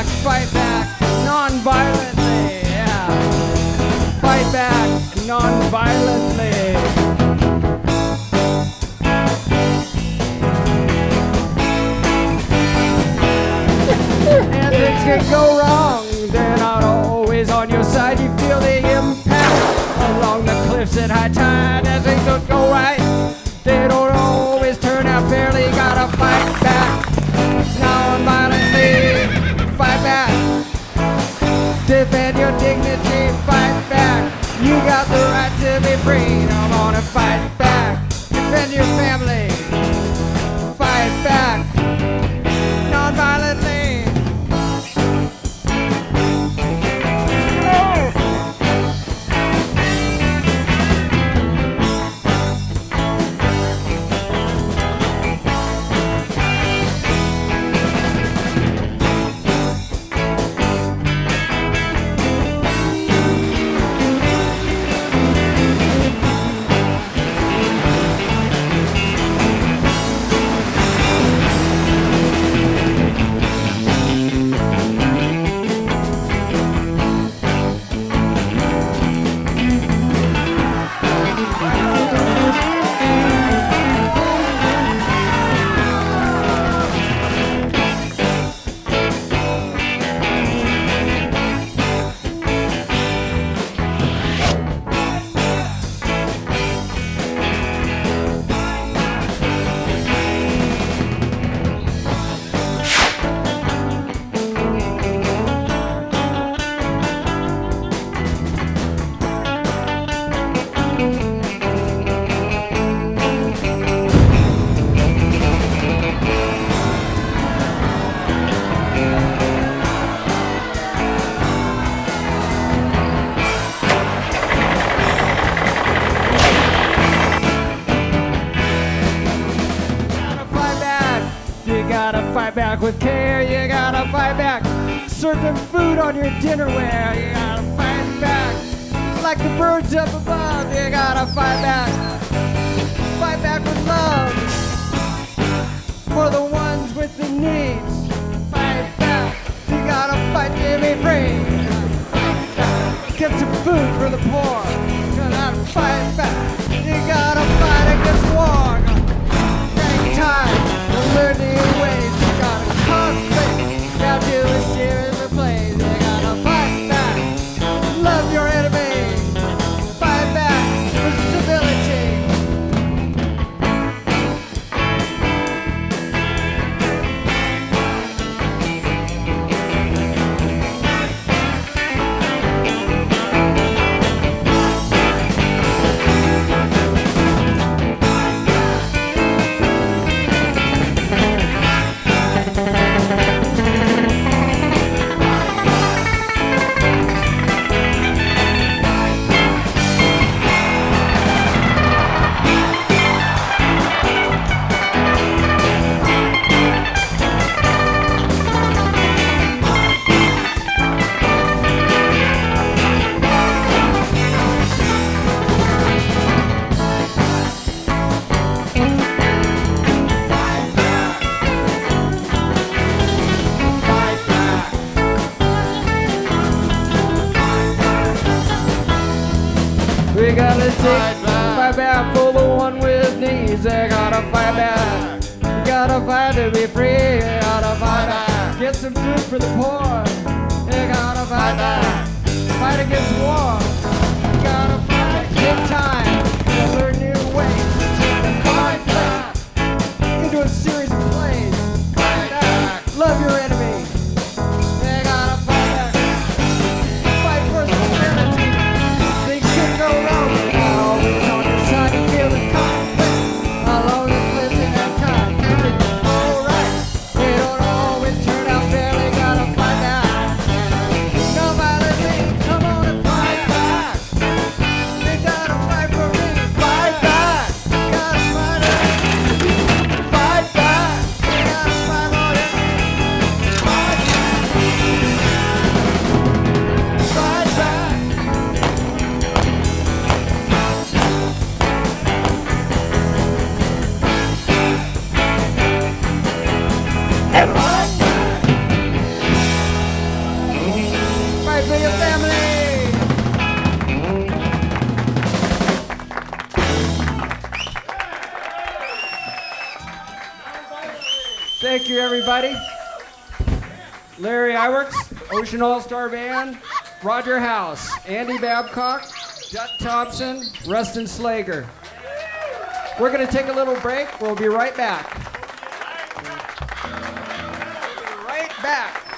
fight back, non-violently, yeah. Fight back, non-violently. And things can go wrong, they're not always on your side. You feel the impact along the cliffs at high tide. As things don't go right, they don't always turn out fairly. Gotta fight back, non-violently. Fight back, defend your dignity. Fight back, you got the right to be free. Come on and fight back, defend your family. Fight back, non-violently. Fight back with care, you gotta fight back. Certain food on your dinnerware, you gotta fight back. Like the birds up above, you gotta fight back. Fight back with love for the ones with the needs. Fight back, you gotta fight to be free. Get some food for the poor, you gotta fight back. You gotta fight against war. Hang time to learn new ways. Conflict, now do a series of plays. You gotta fight back, love your enemy. Fight back for civility. We gotta fight back for the one with needs. They gotta fight back. You gotta fight to be free. You gotta fight back. Get some food for the poor. You gotta fight back. Fight against war. You gotta fight. Take time to learn new ways. Take the conflict into a series of plays. Fight back. Love your enemy. You gotta fight back. Fight for civility. Things can go wrong. Always on your side. You feel the conflict along the cliffs in that time. Everything's alright. They don't always turn out fairly. Gotta fight back. No violently. Come on and fight back. Thank you, everybody. Larry Iwerks, Ocean All-Star Band, Roger House, Andy Babcock, Dut Thompson, Ruston Slager. We're going to take a little break. We'll be right back. Right back.